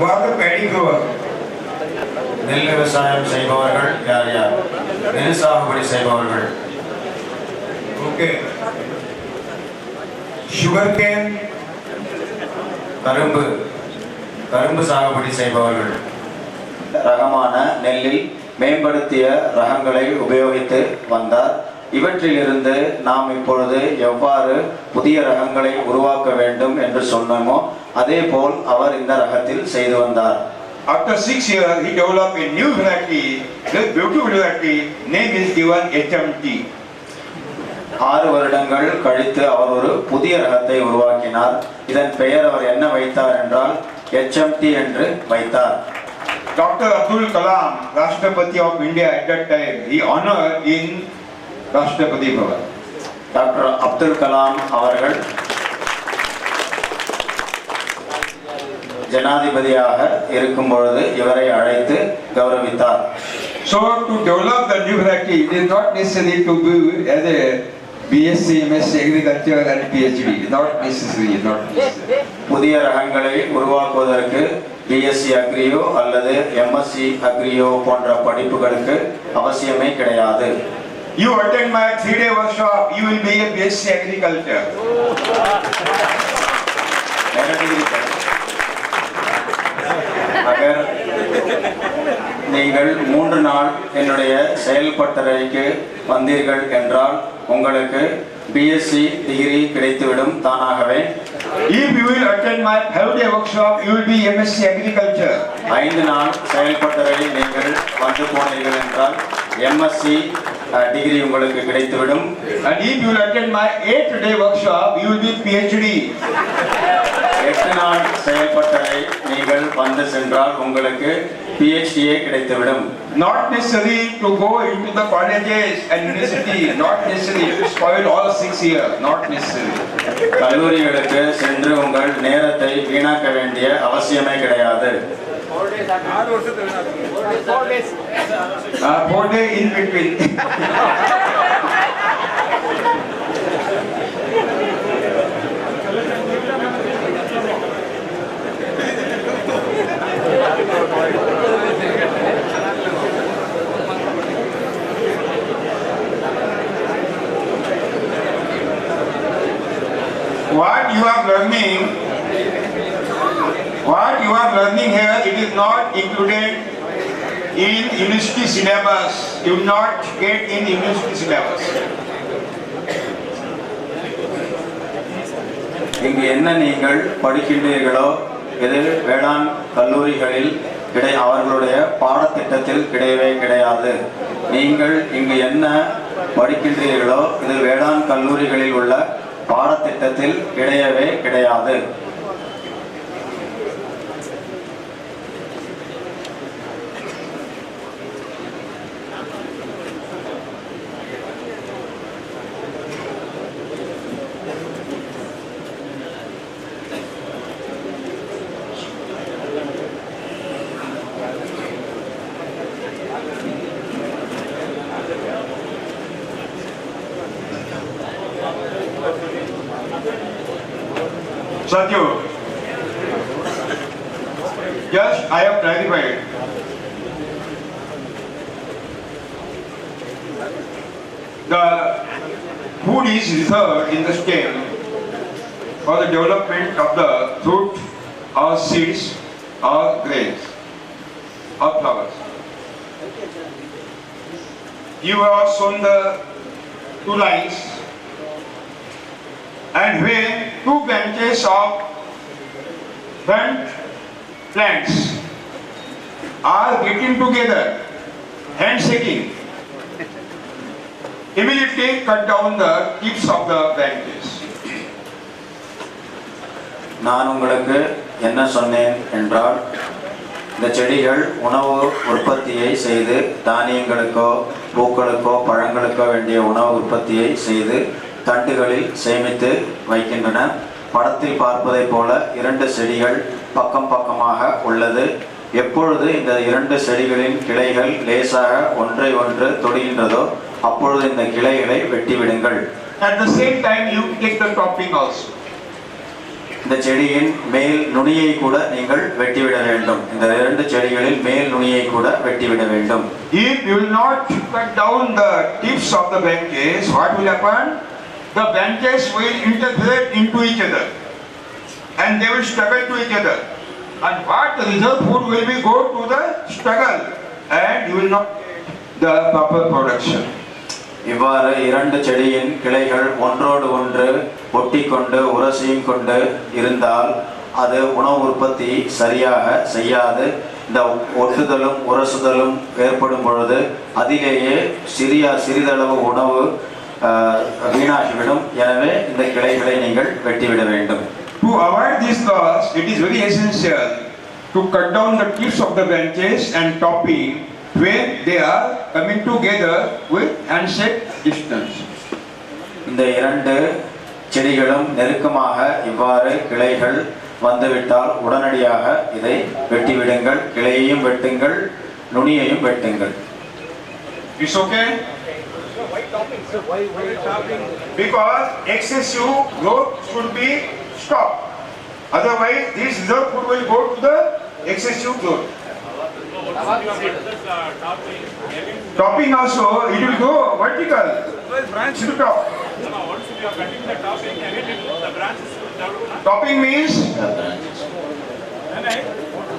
Water paddy grower. நெல் விவசாயம் செய்பவர்கள் யார் யார்? நெல் சாகுபடி செய்பவர்கள். Okay. Sugar cane. கரும்பு சாகுபடி செய்பவர்கள். ரகமான நெல்லில் மேம்படுத்திய ரகங்களை உபயோகித்து வந்தார். இவற்றிலிருந்து நாம் இப்பொழுது எவ்வாறு புதிய ரகங்களை உருவாக்க வேண்டும் என்று சொன்னோமோ அதே போல் அவர் இந்த ரகத்தில் செய்து வந்தார். After 6 years, he developed a new variety, this beautiful variety, name is given HMT. 6 வருடங்கள் கழித்து அவர் ஒரு புதிய ரகத்தை உருவாக்கினார். இதன் பெயர் அவர் என்ன வைத்தார் என்றால் HMT என்று வைத்தார். Dr. Abdul Kalam, Rashtrapati of India at that time, he honored in Rashtrapati Bhavan. Doctor Abdul Kalam அவர்கள் ஜனாதிபதியாக இருக்கும் பொழுது இவரை அழைத்து கௌரவித்தார். So to develop the new variety, it is not necessary to be as a BSc, MSc Agriculture and PhD. Not necessary. புதிய ரகங்களை உருவாக்குவதற்கு பிஎஸ்சி அக்ரியோ அல்லது எம்எஸ்சி அக்ரியோ போன்ற படிப்புகளுக்கு அவசியமே கிடையாது. You attend my 3-day workshop, you will be a BSc Agriculture. அகர் நீங்கள் 3 நாள் என்னுடைய செயல்பட்டறைக்கு வந்தீர்கள் என்றால் உங்களுக்கு பிஎஸ்சி டிகிரி கிடைத்துவிடும் தானாகவே. If you will attend my 5-day workshop, you will be MSc Agriculture. 5 நாள் செயல்பட்டறை நீங்கள் வந்து போனீர்கள் என்றால் எம்எஸ்சி டிகிரி உங்களுக்கு கிடைத்துவிடும். And if you will attend my 8-day workshop, you will be PhD. 8 நாள் செயல்பட்டறை நீங்கள் வந்து சென்றால் உங்களுக்கு PhD கிடைத்துவிடும். Not necessary to go into the colleges and university. Not necessary to spoil all 6 years. Not necessary. கல்லூரிகளுக்கு சென்று உங்கள் நேரத்தை வீணாக்க வேண்டிய அவசியமே கிடையாது. 4 days in between. What you are learning here, it is not included in university syllabus. You will not get in university syllabus. இங்கு என்ன நீங்கள் படிக்கின்றீர்களோ இது வேளாண் கல்லூரிகளில் அவர்களுடைய பாடத்திட்டத்தில் கிடையவே கிடையாது. நீங்கள் இங்கு என்ன படிக்கின்றீர்களோ இது வேளாண் கல்லூரிகளில் உள்ள பாடத்திட்டத்தில் கிடையவே கிடையாது. Satyu, just I have clarified. The food is reserved in the stem for the development of the fruit or seeds or grains or flowers. You have shown the 2 lines, and when 2 branches of front plants are getting together, handshaking, immediately cut down the tips of the branches. நான் உங்களுக்கு என்ன சொன்னேன் என்றால் இந்த செடிகள் உணவு உற்பத்தியை செய்து தானியங்களுக்கோ பூக்களுக்கோ பழங்களுக்கோ வேண்டிய உணவு உற்பத்தியை செய்து தண்டுகளில் சேமித்து வைக்கின்றன. படத்தில் பார்ப்பதை போல 2 செடிகள் பக்கம் பக்கமாக உள்ளது. எப்பொழுது இந்த 2 செடிகளின் கிளைகள் லேசாக ஒன்றை ஒன்று தொடுகின்றதோ அப்பொழுது இந்த கிளைகளை வெட்டிவிடுங்கள். At the same time you take the topping also. இந்த செடியின் மேல் நுனியை கூட நீங்கள் வெட்டிவிட வேண்டும். இந்த 2 செடிகளில் மேல் நுனியை கூட வெட்டிவிட வேண்டும். If you will not cut down the tips of the branches, what will happen? The branches will integrate into each other and they will struggle to each other. And what the result food will be go to the struggle and you will not get the proper production. இவ்வாறு 2 செடியின் கிளைகள் ஒன்றோடு ஒன்று ஒட்டிக்கொண்டு உரசியும் கொண்டு இருந்தால் அது உணவு உற்பத்தி சரியாக செய்யாது. இந்த ஒட்டுதலும் உரசுதலும் ஏற்படும் பொழுது அதிலேயே சிறிதளவு உணவு வீணாகிவிடும். எனவே இந்த கிளைகளை நீங்கள் வெட்டிவிட வேண்டும். To avoid this loss, it is very essential to cut down the tips of the branches and topping when they are coming together with handshake distance. இந்த 2 செடிகளும் நெருக்கமாக இவ்வாறு கிளைகள் வந்துவிட்டால் உடனடியாக இதை வெட்டிவிடுங்கள். கிளையையும் வெட்டுங்கள், நுனியையும் வெட்டுங்கள். It's okay? Why topping? Because excessive growth should be stopped. Otherwise, this reserve food will go to the excessive growth. Topping also, it will go vertical. Branch to top. once you are cutting the topping, again the branches will develop. Topping means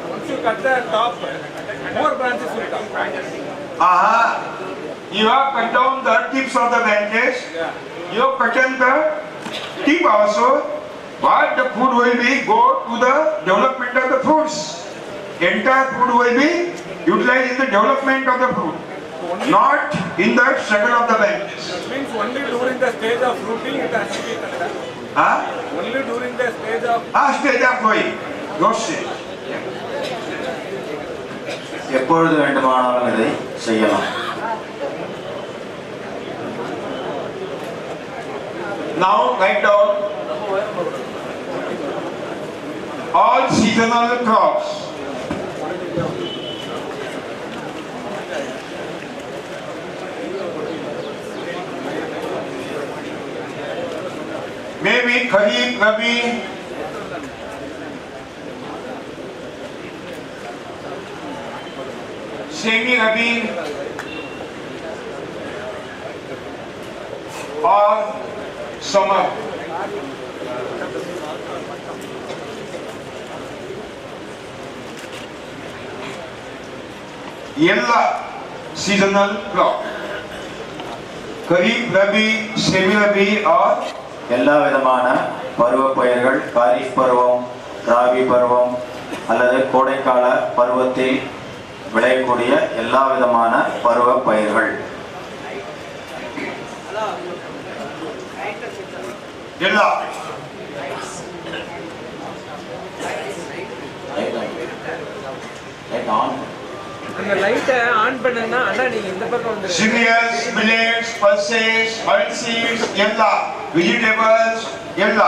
Once you cut the top, more branches will come. You have cut down the tips of the branches. Yeah. You have cut down the tip also. What the food will be go to the development of the fruits. Entire food will be utilized in the development of the fruit, not in the struggle of the branches. That means only during the stage of fruiting it has to be cut. Only during the stage of Stage of growing. Growth stage. எப்பொழுது வேண்டுமானாலும் இதை செய்யலாம். Now write down all seasonal crops. Maybe Kharif, Rabi, Semi Rabi, or summer. Yella seasonal crop. Kharif, Rabi, Semi Rabi, or எல்லா விதமான பருவ பயிர்கள், காரிஃப் பருவம், ராபி பருவம் அல்லது கோடைக்கால பருவத்தில் விளையக்கூடிய எல்லா விதமான பருவ பயிர்கள். Yella. அந்த லைட்டை ஆன் பண்ணுங்கன்னா அண்ணா நீங்க இந்த பக்கம் வந்து Cereals, millets, pulses, oilseeds, yella. Vegetables, yella.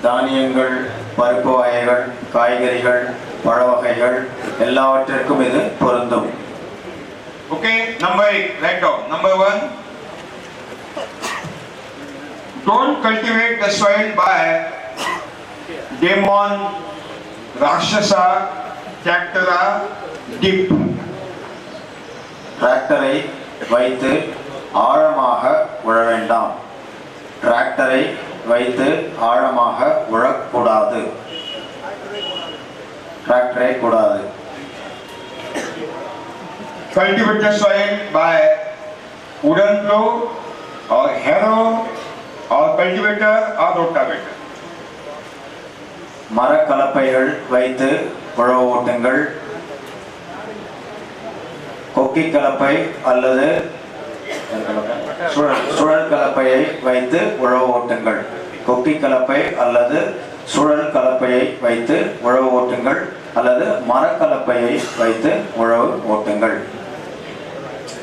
தானியங்கள், பருப்பு வகைகள், காய்கறிகள், பழ வகைகள் எல்லாவற்றிற்கும் இது பொருந்தும். Okay, number 8, write down. Number 1, don't cultivate the soil by demon, rakshasa, tractora, dip. டிராக்டரை வைத்து ஆழமாக உழ வேண்டாம். டிராக்டரை வைத்து ஆழமாக உழக்கூடாது. டிராக்டரை கூடாது. Cultivate the soil by wooden plow or harrow or cultivator or rotavator. மரக்கலப்பைகள் வைத்து உழவு ஓட்டுங்கள். கொக்கி கலப்பை அல்லது சுழல் கலப்பையை வைத்து உழவு ஓட்டுங்கள். கொக்கி கலப்பை அல்லது சுழல் கலப்பையை வைத்து உழவு ஓட்டுங்கள் அல்லது மரக்கலப்பையை வைத்து உழவு ஓட்டுங்கள்,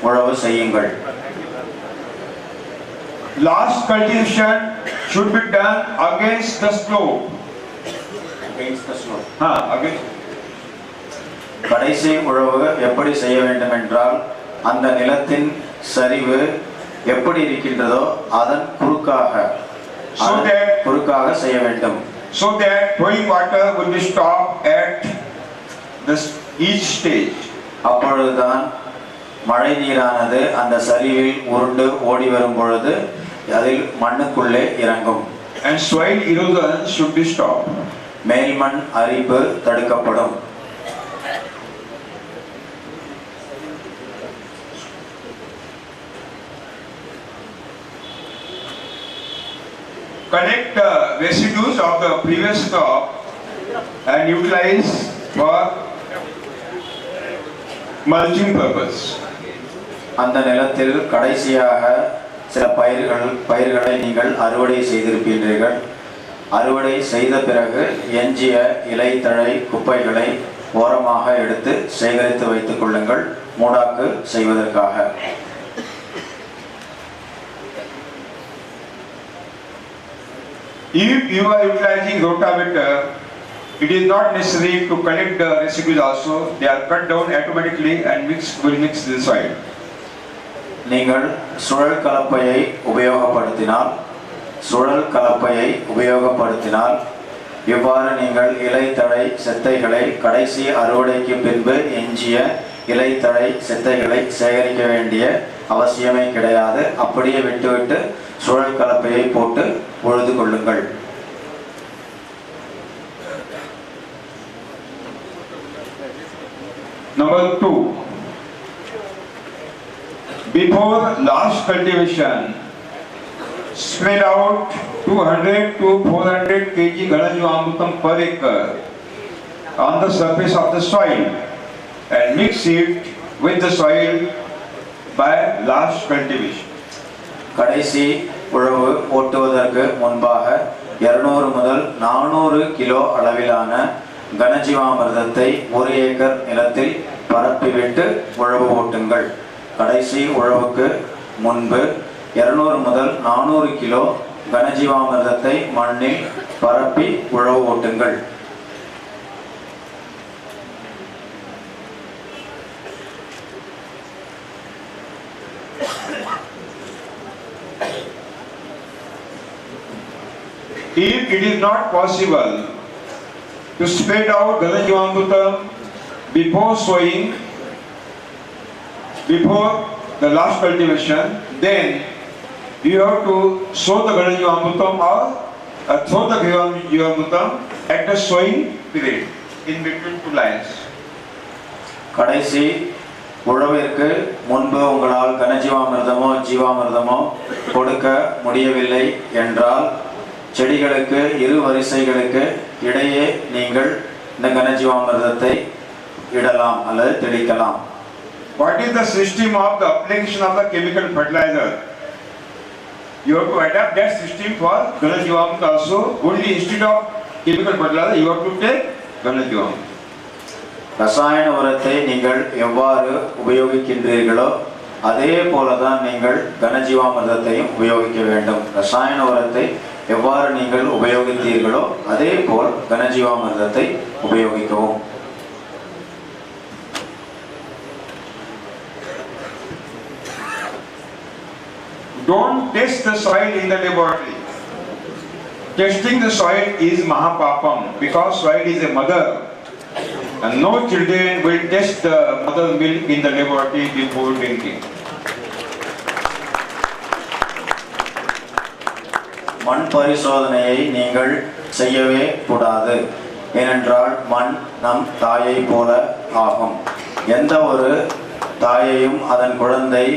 உழவு செய்யுங்கள். Last cultivation should be done against the slope. Against. கடைசி உழவு எப்படி செய்ய வேண்டும் என்றால் அந்த நிலத்தின் சரிவு எப்படி இருக்கின்றதோ அதன் குறுக்காக செய்ய வேண்டும். So that flowing water will be stopped at each stage. அப்பொழுதுதான் மழை நீரானது அந்த சரிவில் உருண்டு ஓடி வரும் பொழுது அதில் மண்ணுக்குள்ளே இறங்கும். And soil erosion should be stopped. மேல்மண் அரிப்பு தடுக்கப்படும். Collect residues of the previous crop and utilize for mulching purpose. அந்த நிலத்தில் கடைசியாக சில பயிர்களை நீங்கள் அறுவடை செய்திருப்பீர்கள். அறுவடை செய்த பிறகு எஞ்சிய இலை தழை குப்பைகளை ஓரமாக எடுத்து சேகரித்து வைத்துக் கொள்ளுங்கள் மூடாக்கு செய்வதற்காக. If you are utilizing rotavator, it is not necessary to collect the residues also. They are cut down automatically and will mix the soil. நீங்கள் சுழல் கலப்பையை உபயோகப்படுத்தினால் இவ்வாறு நீங்கள் இலை தழை செத்தைகளை கடைசி அறுவடைக்கு பின்பு எஞ்சிய இலை தழை செத்தைகளை சேகரிக்க வேண்டிய அவசியமே கிடையாது. அப்படியே விட்டுவிட்டு சுழல் கலப்பையை போட்டு உழுது கொள்ளுங்கள். Number 2. Before last cultivation, spread out 200 to 400 kg Ganajeevamrutam per acre on the surface of the soil and mix it with the soil by last cultivation. கடைசி உழவு ஓட்டுவதற்கு முன்பாக 200 முதல் 400 கிலோ அளவிலான கனஜீவாமிர்தத்தை 1 ஏக்கர் நிலத்தில் பரப்பிவிட்டு உழவு ஓட்டுங்கள். கடைசி உழவுக்கு முன்பு 200 முதல் 400 கிலோ கனஜீவாமிர்தத்தை மண்ணில் பரப்பி உழவு ஓட்டுங்கள். If it is not possible to spread out Ganajeevamrutam before sowing, before the last cultivation, then you have to sow the Ganajeevamrutam or throw the Ganajeevamrutam at the sowing period in between 2 lines. கடைசி உழவிற்கு முன்பு உங்களால் கனஜீவாமிர்தமோ ஜீவாமிர்தமோ கொடுக்க முடியவில்லை என்றால் செடிகளுக்கு 2 வரிசைகளுக்கு இடையே நீங்கள் இந்த கனஜீவாமிர்தத்தை இடலாம் அல்லது தெளிக்கலாம். What is the system of the application of the chemical fertilizer? You have to adapt that system for Ganajeevamrutam also. Only instead of chemical fertilizer, you have to take Ganajeevamrutam. ரசாயன உரத்தை நீங்கள் எவ்வாறு உபயோகிக்கின்றீர்களோ அதே போலதான் நீங்கள் கனஜீவாமிர்தத்தையும் உபயோகிக்க வேண்டும். ரசாயன உரத்தை எவ்வாறு நீங்கள் உபயோகித்தீர்களோ அதே போல் கனஜீவாமிர்தத்தை உபயோகிக்கவும். Don't test the soil in the laboratory. Testing the soil is mahapapam because soil is a mother and no children will test the mother's milk in the laboratory before drinking. மண் பரிசோதனையை நீங்கள் செய்யவே கூடாது. ஏனென்றால் மண் நம் தாயை போல ஆகும். எந்த ஒரு தாயையும் அதன் குழந்தை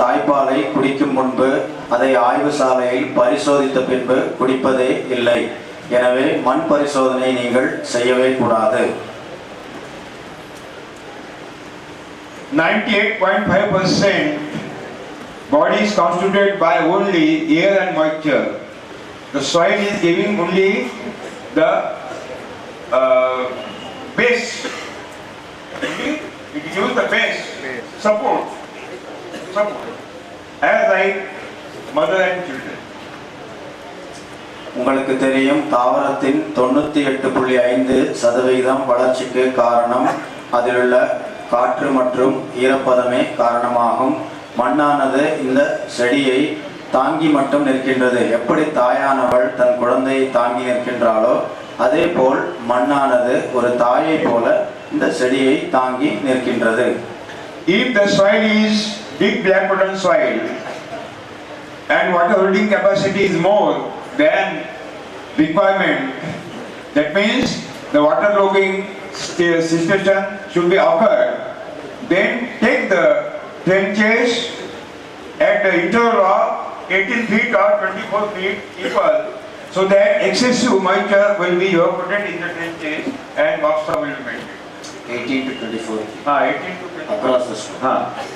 தாய்ப்பாலை குடிக்கும் முன்பு அதை ஆய்வு சாலையில் பரிசோதித்த பின்பு குடிப்பதே இல்லை. எனவே மண் பரிசோதனை நீங்கள் செய்யவே கூடாது. 98.5% body is constituted by only air and moisture. The soil is giving only the base. It gives the base support. As like mother and children. உங்களுக்கு தெரியும் தாவரத்தின் 98.5% வளர்ச்சிக்கு காரணம் அதிலுள்ள காற்று மற்றும் ஈரப்பதமே காரணமாகும். மண்ணானது இந்த செடியை தாங்கி மட்டும் நிற்கின்றது. எப்படி தாயானவள் தன் குழந்தையை தாங்கி நிற்கின்றாளோ அதே போல் மண்ணானது ஒரு தாயை போல இந்த செடியை தாங்கி நிற்கின்றது. If the soil is big black bottom soil and water holding capacity is more than requirement, that means the water logging situation should be occurred. Then take the trenches at the interval of 18 feet or 24 feet equal, so that excessive moisture will be evaporated in the trenches and moisture will be maintained. 18 to 24 18 to 24. across the slope.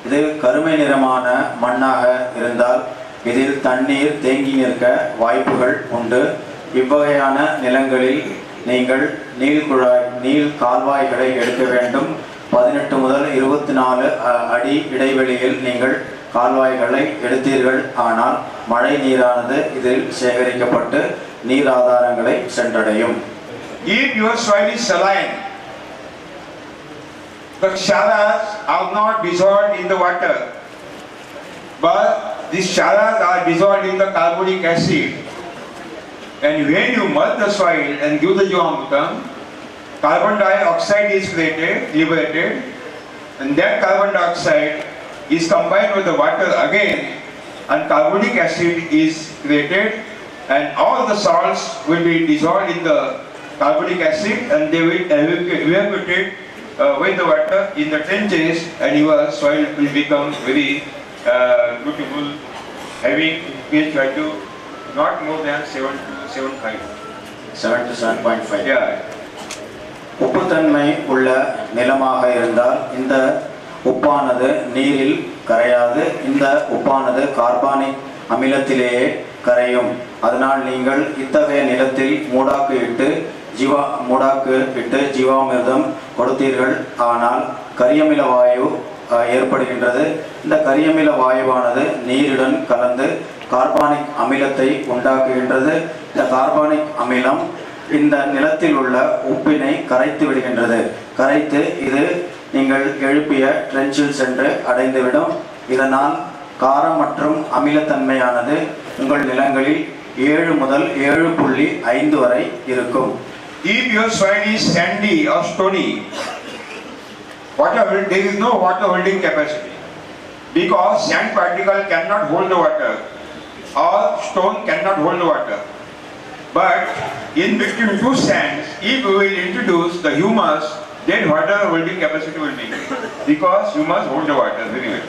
இது கருமை நிறமான மண்ணாக இருந்தால் இதில் தண்ணீர் தேங்கி நிற்க வாய்ப்புகள் உண்டு. இவ்வகையான நிலங்களில் நீங்கள் நீள் கால்வாய்களை எடுக்க வேண்டும். 18 முதல் 24 அடி இடைவெளியில் நீங்கள் கால்வாய்களை எடுத்தீர்கள் ஆனால் மழை நீரானது இதில் சேகரிக்கப்பட்டு நீர் ஆதாரங்களை சென்றடையும். If your soil is saline, the ksharas are not dissolved in the water, but these ksharas are dissolved in the carbonic acid. And when you mulch the soil and give the Jivamrutam, carbon dioxide is liberated, and that carbon dioxide is combined with the water again, and carbonic acid is created, and all the salts will be dissolved in the carbonic acid, and they will evaporate with the water in the trenches, and your soil will become very beautiful, having pH value not more than 7 to 7.5. 7 to 7.5. Yeah. உப்புத்தன்மை உள்ள நிலமாக இருந்தால் இந்த உப்பானது நீரில் கரையாது. இந்த உப்பானது carbonic அமிலத்திலேயே கரையும். அதனால் நீங்கள் இத்தகைய நிலத்தில் மூடாக்கு இட்டு ஜீவாமிர்தம் கொடுத்தீர்கள் ஆனால் கரியமில வாயு ஏற்படுகின்றது. இந்த கரியமில வாயுவானது நீருடன் கலந்து கார்பானிக் அமிலத்தை உண்டாக்குகின்றது. இந்த கார்பானிக் அமிலம் இந்த நிலத்தில் உள்ள உப்பினை கரைத்து விடுகின்றது. கரைத்து இது நீங்கள் எழுப்பிய ட்ரென்ச்சில் சென்று அடைந்துவிடும். இதனால் காரம் மற்றும் அமிலத்தன்மையானது உங்கள் நிலங்களில் 7 முதல் 7.5 வரை இருக்கும். If your soil is sandy or stony, there is no water holding capacity, because sand particle cannot hold the water or stone cannot hold the water. But in between two sands, if we will introduce the humus, then water holding capacity will be, because humus hold the water very well.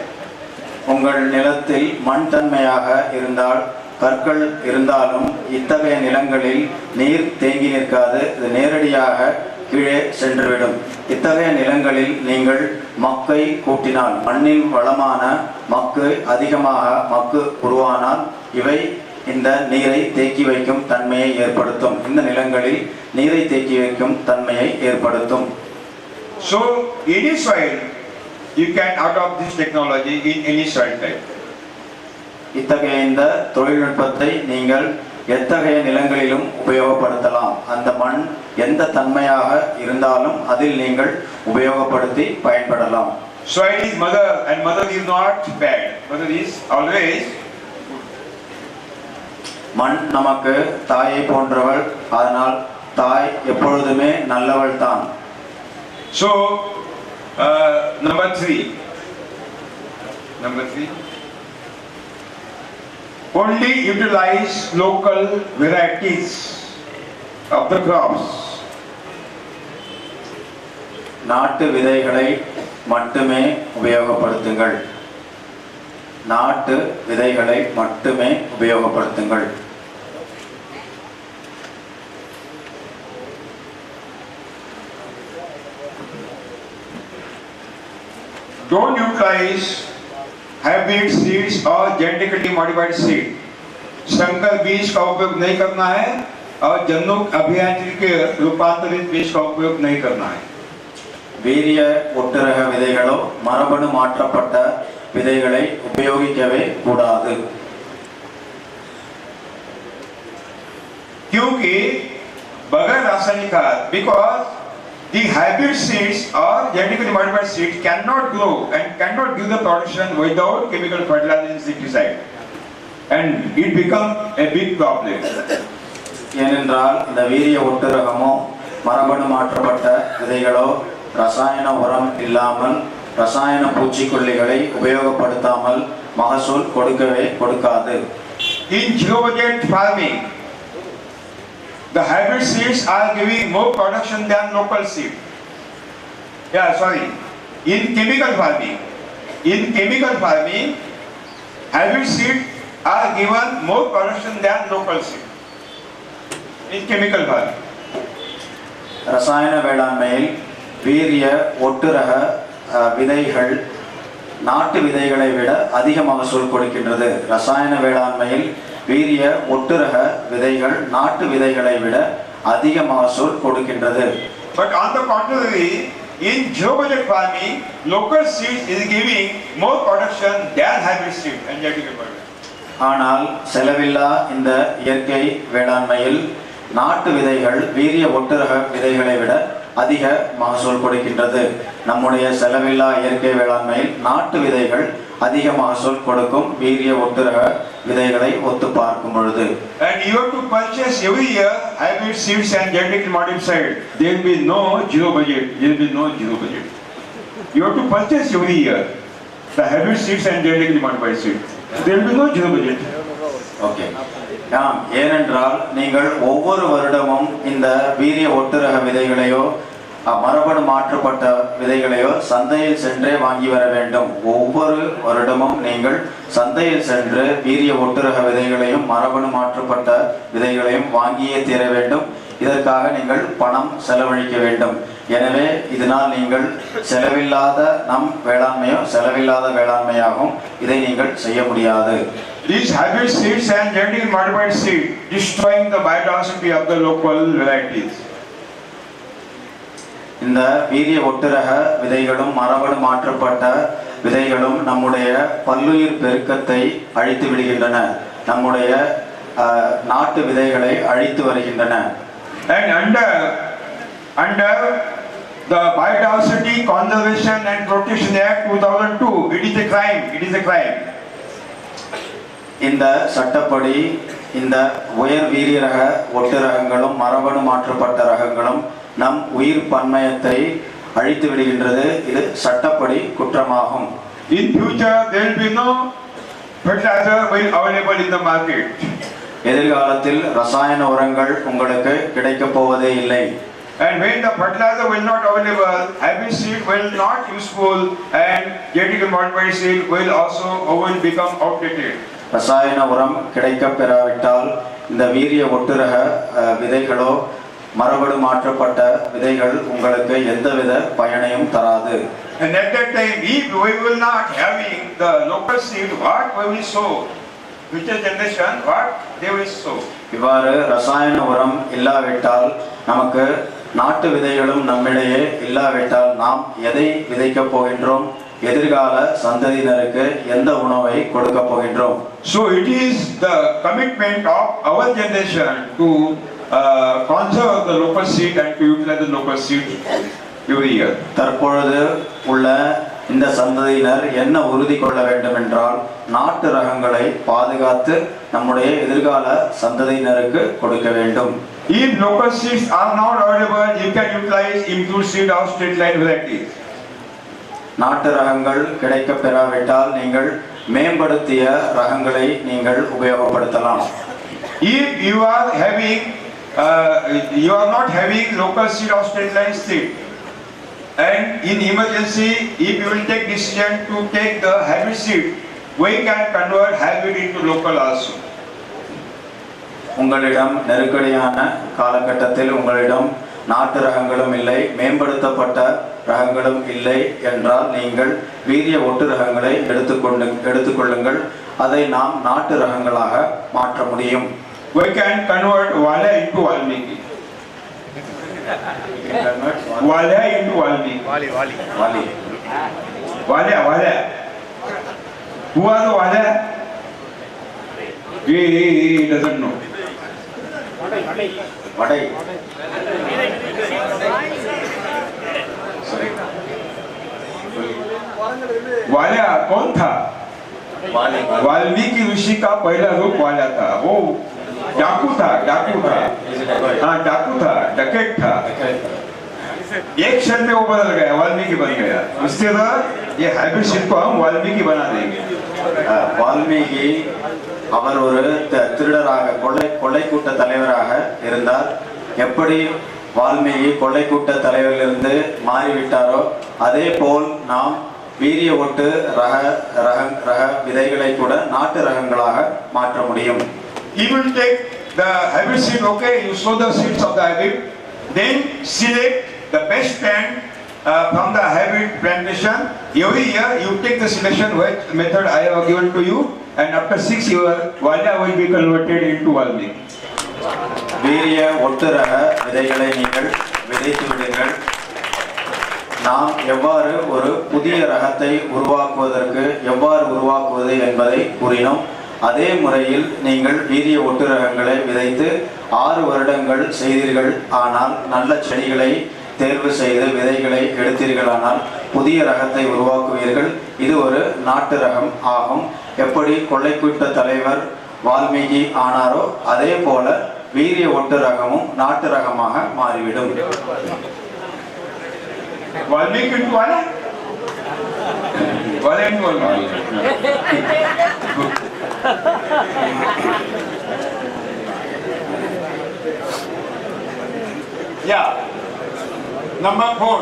உங்கள் நிலத்தில் மண் தன்மையாக இருந்தால் கற்கள் இருந்தாலும் இத்தகைய நிலங்களில் நீர் தேங்கி நிற்காது. இது நேரடியாக கீழே சென்றுவிடும். இத்தகைய நிலங்களில் நீங்கள் மக்கை கூட்டினால் மண்ணின் வளமான மக்கு அதிகமாக மக்கு உருவானால் இவை இந்த நீரை தேக்கி வைக்கும் தன்மையை ஏற்படுத்தும். இந்த நிலங்களில் நீரை தேக்கி வைக்கும் தன்மையை ஏற்படுத்தும். So any soil you can adopt this technology in any soil type. இத்தகைய இந்த தொழில்நுட்பத்தை நீங்கள் எத்தகைய நிலங்களிலும் உபயோகப்படுத்தலாம். அந்த மண் எந்த தன்மையாக இருந்தாலும் அதில் நீங்கள் உபயோகப்படுத்தி பயன்படலாம். Soil is mother and mother is not bad. Mother is always. மண் நமக்கு தாயை போன்றவள். அதனால் தாய் எப்பொழுதுமே நல்லவள் தான். So number 3. Only utilize local varieties of the crops. நாட்டு விதைகளை மட்டுமே உபயோகப்படுத்துங்கள். நாட்டு விதைகளை மட்டுமே உபயோகப்படுத்துங்கள். Don't utilize hybrid seeds or genetically modified seed. संकर बीज का उपयोग नहीं करना है और जन्नुक अभियांत्रिकी के रूपांतरित बीज का उपयोग नहीं करना है. வீரிய ஒட்டுரக விதைகளோ மரபணு மாற்றப்பட்ட விதைகளை உபயோகிக்கவே கூடாது. क्योंकि बगैर रासायनिक खाद, because the hybrid seeds or genetically modified seeds cannot grow and cannot give the production without chemical fertilizer and insecticide. And it becomes a big problem. ஏனென்றால் இந்த வீரிய ஒட்டுரகமோ மரபணு மாற்றப்பட்ட விதைகளோ ரசாயன உரம் இல்லாமல் ரசாயன பூச்சிக்கொல்லிகளை உபயோகப்படுத்தாமல் மகசூல் கொடுக்காது. In zero budget farming, the hybrid seeds are giving more production than local seed. In chemical farming, hybrid seeds are given more production than local seed. In chemical farming. ரசாயன வேளாண்மையில் வீரிய ஒட்டுரக விதைகள் நாட்டு விதைகளை விட அதிக மகசூல் கொடுக்கின்றது. ரசாயன வேளாண்மையில் வீரிய ஒட்டுரக விதைகள் நாட்டு விதைகளை விட அதிக மகசூல் கொடுக்கின்றது. But on the contrary, in zero budget farming, local seeds is giving more production than hybrid seed and genetically modified. ஆனால் செலவில்லா இந்த இயற்கை வேளாண்மையில் நாட்டு விதைகள் வீரிய ஒட்டுரக விதைகளை விட அதிக மகசூல் கொடுக்கின்றது. நம்முடைய செலவில்லா இயற்கை வேளாண்மையில் நாட்டு விதைகள் அதிக மகசூல் கொடுக்கும் வீரிய ஒட்டுரக விதைகளை ஒத்து பார்க்கும் பொழுது. And you have to purchase every year hybrid seeds and genetically modified. There will be no zero budget. You have to purchase every year the hybrid seeds and genetically modified seeds. There will be no zero budget. Okay. ஏனென்றால் நீங்கள் ஒவ்வொரு வருடமும் இந்த வீரிய ஒட்டுரக விதைகளையோ மரபணு மாற்றப்பட்ட விதைகளையோ சந்தையில் சென்றே வாங்கி வர வேண்டும். ஒவ்வொரு வருடமும் நீங்கள் சந்தையில் சென்று வீரிய ஒட்டுரக விதைகளையும் மரபணு மாற்றப்பட்ட விதைகளையும் வாங்கியே தீர வேண்டும். இதற்காக நீங்கள் பணம் செலவழிக்க வேண்டும். எனவே இதனால் நீங்கள் செலவில்லாத செலவில்லாத வேளாண்மையாகும். இதை நீங்கள் செய்ய முடியாது. These hybrid seeds and genetically modified seeds destroying the biodiversity of the local varieties. இந்த வீரிய ஒட்டுரக விதைகளும் மரபணு மாற்றப்பட்ட விதைகளும் நம்முடைய பல்லுயிர் பெருக்கத்தை அழித்து விடுகின்றன. நம்முடைய நாட்டு விதைகளை அழித்து வருகின்றன. And under the Biodiversity Conservation and Protection Act 2002, it is a crime. இந்த சட்டப்படி இந்த உயர் வீரிய ரக ஒட்டுரகங்களும் மரபணு மாற்றப்பட்ட ரகங்களும் நம் உயிர் பன்மயத்தை அழித்து விடுகின்றது. இது சட்டப்படி குற்றமாகும். In future there will be no fertilizer available in the market. எதிர்காலத்தில் ரசாயன உரங்கள் உங்களுக்கு கிடைக்கப் போவதே இல்லை. And when the fertilizer will not available, hybrid seed will not useful and genetically modified seed will become outdated. ரசாயன உரம் கிடைக்கப் பெறாவிட்டால் இந்த வீரிய ஒட்டுரக விதைகளோ மரபணு மாற்றப்பட்ட விதைகள் உங்களுக்கு எந்தவித பயனையும் தராது. And at that time, if we will not having the local seed, what we will sow? Future generation, what they will sow? இவ்வாறு ரசாயன உரம் இல்லாவிட்டால் நமக்கு நாட்டு விதைகளும் நம்மிடையே இல்லாவிட்டால் நாம் எதை விதைக்கப் போகின்றோம்? எதிர்கால சந்ததியினருக்கு எந்த உணவை கொடுக்க போகின்றோம்? So it is the commitment of our generation to conserve the local seed and to utilize the local seed every year. தற்பொழுது உள்ள இந்த சந்ததியினர் என்ன உறுதி கொள்ள வேண்டும் என்றால் நாட்டு ரகங்களை பாதுகாத்து நம்முடைய எதிர்கால சந்ததியினருக்கு கொடுக்க வேண்டும். If local seeds are not available, you can utilize improved seed of straight line varieties. நாட்டு ரகங்கள் கிடைக்க பெறாவிட்டால் நீங்கள் மேம்படுத்திய ரகங்களை நீங்கள் உபயோகப்படுத்தலாம். If you are not having local seed of straight line seed, and in emergency, if you will take decision to take the hybrid seed, we can convert hybrid into local also. உங்களிடம் நெருக்கடியான காலகட்டத்தில் உங்களிடம் நாட்டு ரகங்களும் இல்லை, மேம்படுத்தப்பட்ட ரகங்களும் இல்லை என்றால் நீங்கள் வீரிய ஒட்டு ரகங்களை எடுத்துக்கொள்ளுங்கள். அதை நாம் நாட்டு ரகங்களாக மாற்ற முடியும். We can convert Valya into Valmiki. Valya into Valmiki. Valya. Who are the Valya? He doesn't know. வடை वाल्या कौन था? वाल्मीकि ऋषि का पहला रूप वाल्या था। वो डाकू था, डाकू था, हाँ डाकू था, डकैत था। एक क्षण में वो बदल गया, वाल्मीकि बन गया। उसके बाद ये हाइब्रिड शिप को हम वाल्मीकि बना देंगे। வால்மீகி அவர் ஒரு திருடராக கொள்ளை கூட்ட தலைவராக இருந்தார். எப்படி வால்மீகி கொள்ளை கூட்ட தலைவரிலிருந்து மாறிவிட்டாரோ அதே போல் நாம் வீரிய ஒட்டு ரக விதைகளை கூட நாட்டு ரகங்களாக மாற்ற முடியும். He will take the hybrid seed, okay, you sow the seeds of the hybrid, then select the best plant from the hybrid plantation. Every year you take the selection which method I have given to you, and after 6 years, Valya will be converted into Valmiki. வீரிய ஒட்டு ரக விதைகளை நீங்கள் விதைத்து விடுங்கள். நாம் எவ்வாறு ஒரு புதிய ரகத்தை உருவாக்குவதற்கு எவ்வாறு உருவாக்குவது என்பதை கூறினோம். அதே முறையில் நீங்கள் வீரிய ஒட்டு ரகங்களை விதைத்து 6 வருடங்கள் செய்தீர்கள். ஆனால் நல்ல செடிகளை தேர்வு செய்து விதைகளை எடுத்தீர்களானால் புதிய ரகத்தை உருவாக்குவீர்கள். இது ஒரு நாட்டு ரகம் ஆகும். எப்படி கொள்ளை கூட்ட தலைவர் வால்மீகி ஆனாரோ அதே போல வீரிய ஒட்டு ரகமும் நாட்டு ரகமாக மாறிவிடும். Valmiki into Valya? Valya into Valmiki. Yeah. Number 4.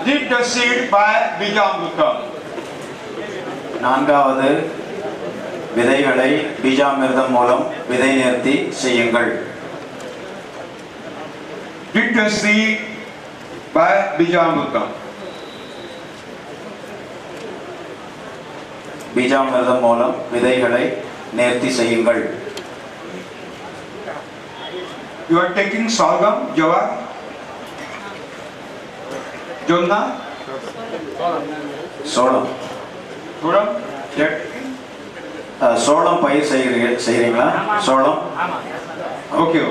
Dip the seed by Bijamrutam. நான்காவது விதைகளை பீஜாமிர்தம் மூலம் விதை நேர்த்தி செய்யுங்கள். Dip the seed by Bijamrutam. பீஜாமிர்தம் மூலம் விதைகளை நேர்த்தி செய்யுங்கள். You are taking sorghum, jawar, jonna, சோளம் thuram, சோளம் பயிர் செய்கிறீங்களா? சோளம் okay.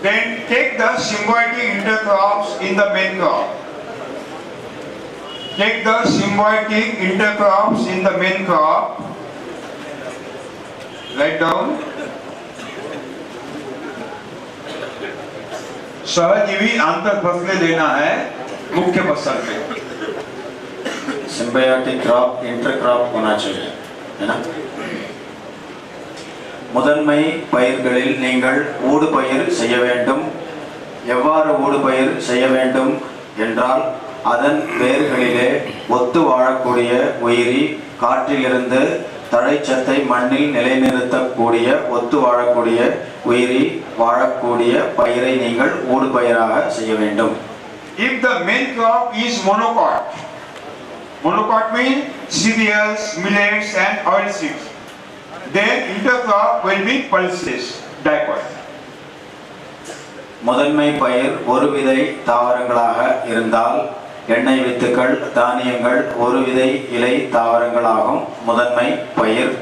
Then take the symbiotic intercrops in the main crop. Take the symbiotic intercrops in the main crop. Write down. सहजीवी अंतर फसलें लेना है मुख्य फसल में. सिम्बायोटिक क्रॉप इंटर क्रॉप होना चाहिए, है ना? முதன்மை பயிர்களில் நீங்கள் ஊடுபயிர் செய்ய வேண்டும். எவ்வாறு ஊடுபயிர் செய்ய வேண்டும் என்றால் அதன் வேர்களிலே ஒத்து வாழக்கூடிய உயிரி காற்றிலிருந்து தழைச்சத்தை மண்ணில் நிலைநிறுத்தக்கூடிய ஒத்து வாழக்கூடிய உயிரி வாழக்கூடிய பயிரை நீங்கள் ஊடுபயிராக செய்ய வேண்டும். If the main crop is monocot, monocot means cereals, millets and oilseeds, then intercrop will be pulses, dipole. முதன்மை பயிர் ஒரு விதை தாவரங்களாக இருந்தால் எண்ணெய் வித்துக்கள் தானியங்கள் ஒரு விதை இலை தாவரங்களாகும் முதன்மை பயிர்.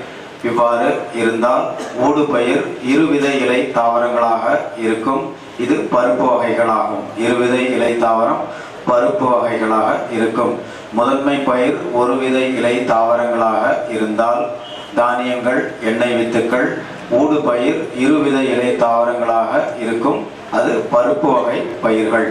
இவ்வாறு இருந்தால் ஊடுபயிர் இருவிதை இலை தாவரங்களாக இருக்கும். இது பருப்பு வகைகளாகும். இருவிதை இலை தாவரம் பருப்பு வகைகளாக இருக்கும். முதன்மை பயிர் ஒரு விதை இலை தாவரங்களாக இருந்தால் தானியங்கள் எண்ணெய் வித்துக்கள். ஊடுபயிர் இருவித இலை தாவரங்களாக இருக்கும். அது பருப்பு வகை பயிர்கள்.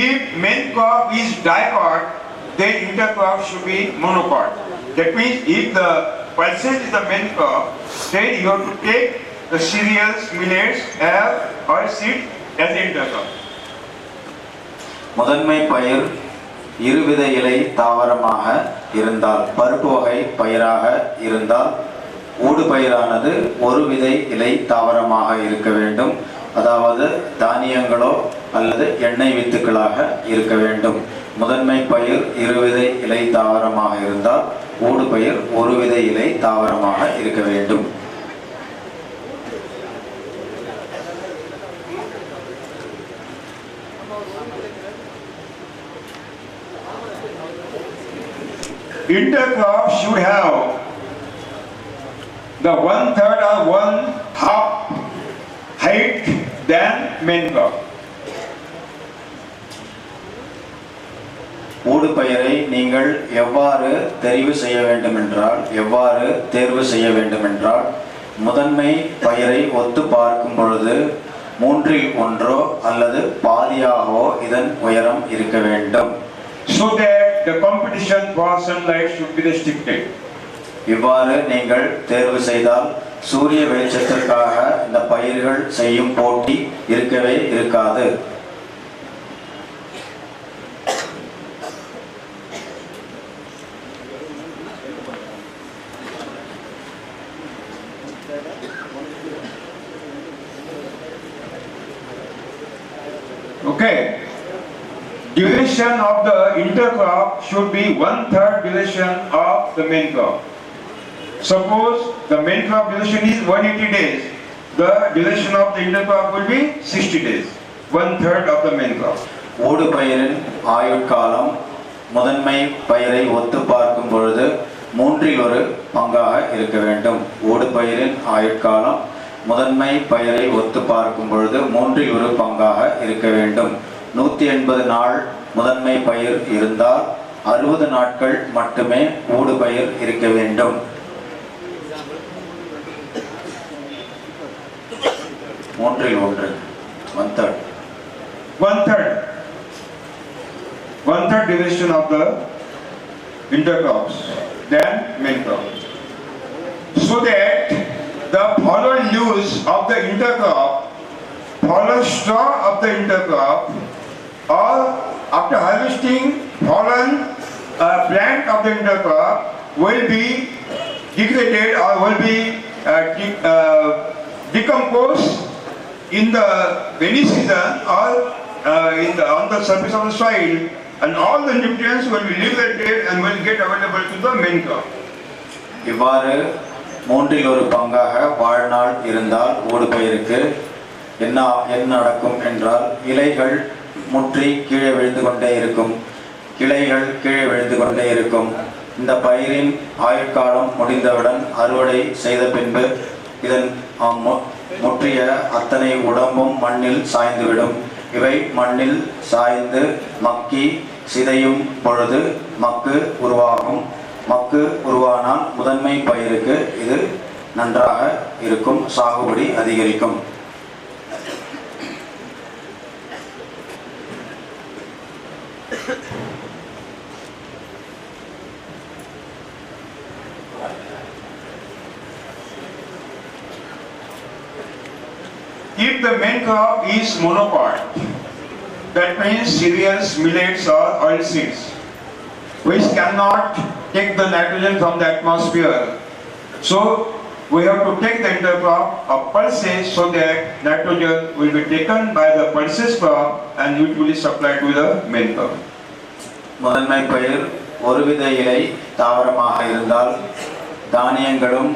If main crop is dicot, then intercrop should be monocot. That means if the pulses is the main crop, then you have to take the cereals, millets, or seed as the intercrop. முதன்மை பயிர் இருவித இலை தாவரமாக இருந்தால் பருப்பு வகை பயிராக இருந்தால் ஊடுபயிரானது ஒரு விதை இலை தாவரமாக இருக்க வேண்டும். அதாவது தானியங்களோ அல்லது எண்ணெய் வித்துக்களாக இருக்க வேண்டும். முதன்மை பயிர் இருவிதை இலை தாவரமாக இருந்தால் ஊடுபயிர் ஒரு விதை இலை தாவரமாக இருக்க வேண்டும். Intercrop should have the 1/3 or 1/2 height than main crop. ஊடுபயிரை நீங்கள் எவ்வாறு தேர்வு செய்ய வேண்டுமென்றால் முதன்மை பயிரை ஒத்து பார்க்கும் பொழுது 1/3 அல்லது பாதியாகவோ இதன் உயரம் இருக்க வேண்டும். So that the competition for sunlight should be restricted. இவ்வாறு நீங்கள் தேர்வு செய்தால் சூரிய வெளிச்சத்திற்காக இந்த பயிர்கள் செய்யும் போட்டி இருக்கவே இருக்காது. Okay. Duration of the intercrop should be 1/3 duration of the main crop. Suppose the main crop duration is 180 days. The duration of the intercrop will be 60 days. 1/3 of the main crop. ஊடுபயிரின் ஆயுட்காலம் முதன்மை பயிரை ஒத்து பார்க்கும் பொழுது 1/3 பங்காக இருக்க வேண்டும். ஊடுபயிரின் ஆயுட்காலம் முதன்மை பயிரை ஒத்து பார்க்கும் பொழுது 1/3 பங்காக இருக்க வேண்டும். 180 நாள் முதன்மை பயிர் இருந்தால் 60 நாட்கள் மட்டுமே ஊடுபயிர் இருக்க வேண்டும். 1/3 1/3 1/3 duration of the intercrops than main crop. So that the fallen leaves of the intercrop, fallen straw of the intercrop, or after harvesting fallen plant of the intercrop will be degraded or will be decomposed in the rainy season or on the surface of the soil, and all the nutrients will be liberated and will get available to the main crop. இவ்வாறு 1/3 பங்காக வாழ்நாள் இருந்தால் ஊடுபயிருக்கு என்ன நடக்கும் என்றால் இலைகள் முற்றி கீழே விழுந்து கொண்டே இருக்கும், கிளைகள் கீழே விழுந்து கொண்டே இருக்கும். இந்த பயிரின் ஆயுட்காலம் முடிந்தவுடன் அறுவடை செய்த பின்பு இதன் முற்றிய அத்தனை உடம்பும் மண்ணில் சாய்ந்துவிடும். இவை மண்ணில் சாய்ந்து மக்கி சிதையும் பொழுது மக்கு உருவாகும். மக்கு உருவானால் முதன்மை பயிருக்கு இது நன்றாக இருக்கும், சாகுபடி அதிகரிக்கும். If the main crop is monocot, that means cereals, millets or oilseeds, which cannot take the nitrogen from the atmosphere. So we have to take the intercrop of pulses so that nitrogen will be taken by the pulses crop and it will be supplied to the main crop. முதன்மை பயிர் ஒருவித இலை தாவரமாக இருந்தால் தானியங்களும்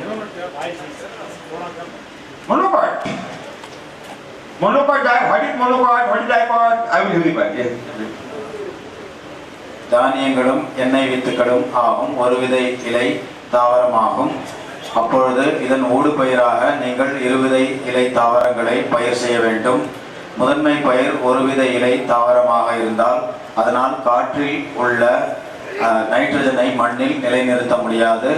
monocot. Monocot, what is monocot? What is dipot? I will verify. Yes. தானியங்களும் எண்ணெய் வித்துக்களும் ஆகும் ஒருவித இலை தாவரமாகும். அப்பொழுது இதன் ஊடுபயிராக நீங்கள் இருவித இலை தாவரங்களை பயிர் செய்ய வேண்டும். முதன்மை பயிர் ஒருவித இலை தாவரமாக இருந்தால் அதனால் காற்றில் உள்ள நைட்ரஜனை மண்ணில் நிலைநிறுத்த முடியாது.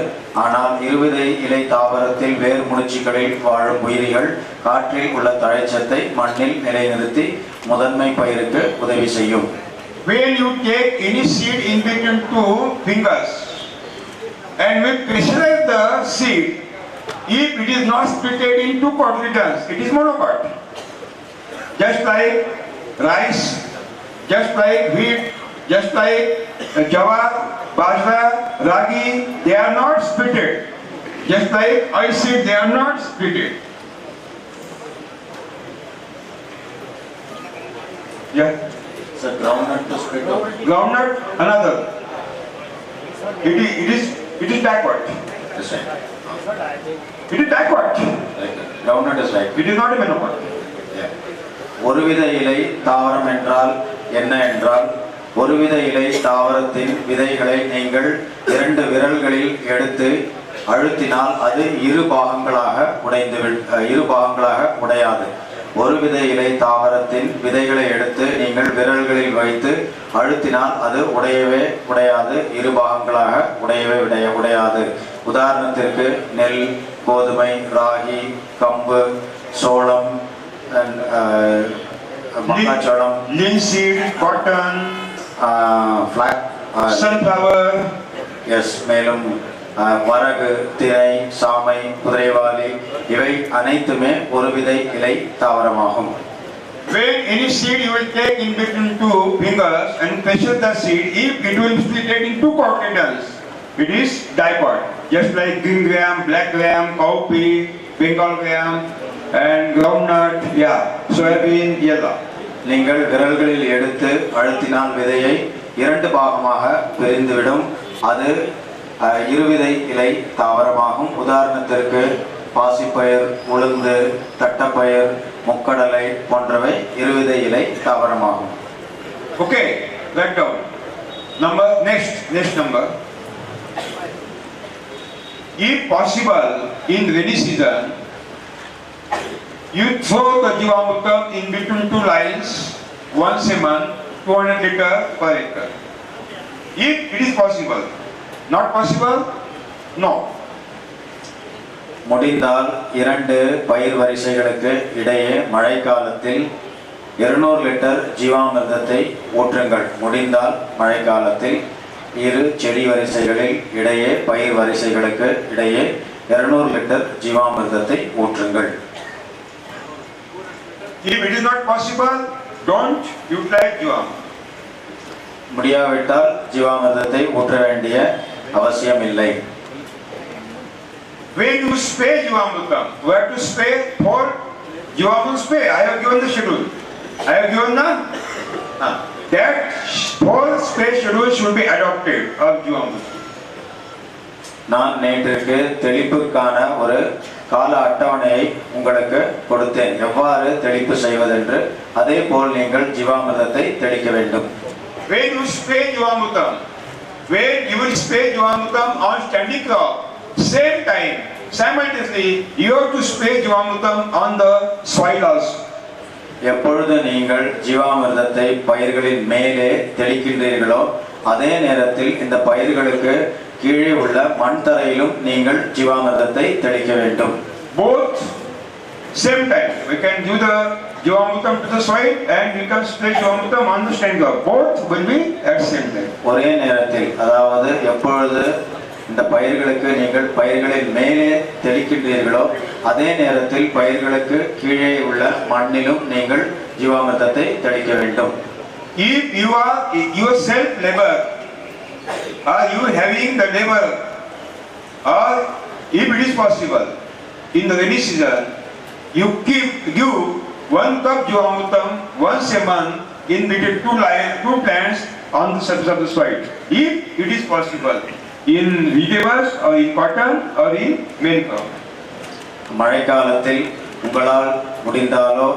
ஆனால் இருவித இலை தாவரத்தில் வேர் முனிச்சிகளில் வாழும் உயிரிகள் காற்றில் உள்ள தழைச்சத்தை மண்ணில் நிலைநிறுத்தி முதன்மை பயிருக்கு உதவி செய்யும். When you take any seed in between two fingers and we crystallize the seed, if it is not split into quadrillions, it is monocot. Just like rice, just like wheat, just like jawar, bajra, ragi, they are not splitted. Just like oilseed, they are not splitted. Yeah. So groundnut to split up. Groundnut, another. It is backward. This right. It is backward. Right. Groundnut is right. It is not a monocot. Yeah. ஒருவித இலை தாவரம் என்றால் என்ன என்றால், ஒருவித இலை தாவரத்தின் விதைகளை நீங்கள் 2 விரல்களில் எடுத்து அழுத்தினால் அது இரு பாகங்களாக உடையாது. ஒருவித இலை தாவரத்தின் விதைகளை எடுத்து நீங்கள் விரல்களில் வைத்து அழுத்தினால் அது உடையாது, இரு பாகங்களாக உடையாது. உதாரணத்திற்கு நெல், கோதுமை, ராகி, கம்பு, சோளம், மக்காச்சோளம், linseed, cotton, ஃபிளாக், sunflower, மேலும் வரகு, திணை, சாமை, குதிரைவாலி இவை அனைத்துமே ஒருவித இலை தாவரமாகும். when any seed you will take in between 2 fingers and pressure the seed, if it will split it in 2 continents, it is dipod. Just like green gram, black gram, cowpea, Bengal gram, and groundnut, soybean, yellow. நீங்கள் விரல்களில் எடுத்து அழுத்தினால் விதையை 2 பாகமாக பிரிந்துவிடும். அது இருவிதை இலை தாவரமாகும். உதாரணத்திற்கு பாசிப்பயிர், உளுந்து, தட்டப்பயிர், முக்கடலை போன்றவை இருவிதை இலை தாவரமாகும். Okay, write down. Next number. If possible, in rainy season, you throw the Jivamrutam in between 2 lines once a month, 200 liter per acre. If it is possible. Not possible? No. முடிந்தால் 2 பயிர் வரிசைகளுக்கு இடையே மழைக்காலத்தில் 200 லிட்டர் ஜீவாமிர்தத்தை ஊற்றுங்கள். முடிந்தால் மழைக்காலத்தில் 2 செடி வரிசைகளில் இடையே பயிர் வரிசைகளுக்கு இடையே 200 litre ஜீவாமிர்தத்தை ஊற்றுங்கள். If it is not possible, don't utilize Jivamrutam. முடியாவிட்டால் ஜீவாமிர்தத்தை ஊற்ற வேண்டிய அவசியம் இல்லை. When you spray Jivamrutam, where to spray? For Jivamrutam spray, I have given the schedule. I have given that 4 spray schedule should be adopted of Jivamrutam. நான் நேற்றுக்கு தெளிப்புக்கான ஒரு கால அட்டவணையை உங்களுக்கு கொடுத்தேன். எவ்வாறு தெளிப்பு செய்வதென்று. அதே போல் நீங்கள் ஜீவாமிர்தத்தை தெளிக்க வேண்டும். When you spray Jivamrutam, when you will spray Jivamrutam on standing crop, same time, simultaneously, you have to spray Jivamrutam on the soil also. எப்பொழுது நீங்கள் ஜீவாமிர்தத்தை பயிர்களின் மேலே தெளிக்கின்றீர்களோ அதே நேரத்தில் இந்த பயிர்களுக்கு கீழே உள்ள மண் தரையிலும் நீங்கள் ஜீவாமிர்தத்தை தெளிக்க வேண்டும். Both same time. We can do the Jivamrutam to the soil and we can spray Jivamrutam on the standing crop. Both will be at same time. ஒரே நேரத்தில், அதாவது எப்பொழுது இந்த பயிர்களுக்கு நீங்கள் பயிர்களின் மேலே தெளிக்கின்றீர்களோ அதே நேரத்தில் பயிர்களுக்கு கீழே உள்ள மண்ணிலும் நீங்கள் ஜீவாமிர்தத்தை தெளிக்க வேண்டும். If you are yourself labor, are you having the labor, or if it is possible, in the rainy season, you give 1 cup Jivamrutam once a month in between 2 plants on the surface of the soil. If it is possible, in vegetables or in cotton or in main crop. மழைக்காலத்தில் உங்களால் முடிந்தாலோ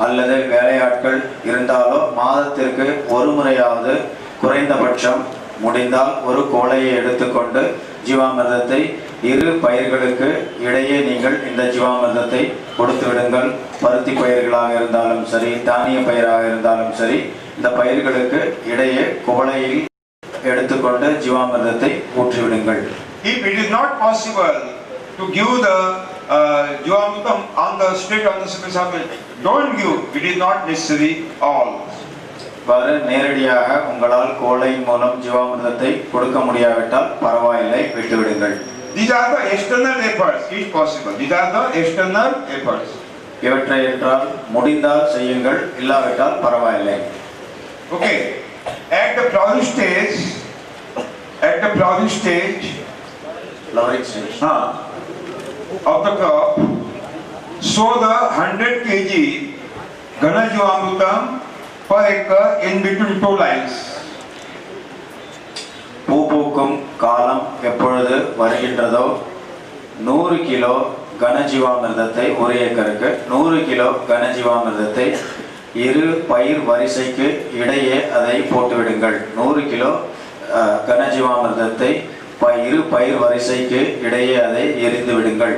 அல்லது வேலையாட்கள் இருந்தாலோ மாதத்திற்கு ஒரு முறையாவது குறைந்தபட்சம் முடிந்தால் ஒரு கோலையை எடுத்துக்கொண்டு ஜீவாமிர்தத்தை 2 பயிர்களுக்கு இடையே நீங்கள் இந்த ஜீவாமிர்தத்தை கொடுத்து விடுங்கள். பருத்தி பயிர்களாக இருந்தாலும் சரி, தானிய பயிராக இருந்தாலும் சரி, இந்த பயிர்களுக்கு இடையே கோலையில் எடுத்துக்கொண்டு ஜீவாமிர்தத்தை ஊற்றிவிடுங்கள். If it is not possible to give the Jivamrutam on the surface of it, don't give. It is not necessary all. நேரடியாக உங்களால் கோலை மூலம் ஜீவாமிர்தத்தை கொடுக்க முடியாவிட்டால் பரவாயில்லை, விட்டுவிடுங்கள். These are the external efforts, if possible. These are the external efforts. இவற்றை என்றால் முடிந்தால் செய்யுங்கள், இல்லாவிட்டால் பரவாயில்லை. Okay. At the flowering stage, of the crop, sow the 100 kg Ghana Jivamrutam per acre in between 2 lines. பூ பூக்கும் காலம் எப்பொழுது வருகின்றதோ 100 கிலோ கனஜீவாமிர்தத்தை ஒரு ஏக்கருக்கு 100 கிலோ கனஜீவாமிர்தத்தை இரு பயிர் வரிசைக்கு இடையே அதை போட்டுவிடுங்கள். 100 கிலோ கனஜீவாமிர்தத்தை இரு பயிர் வரிசைக்கு இடையே அதை எரிந்து விடுங்கள்.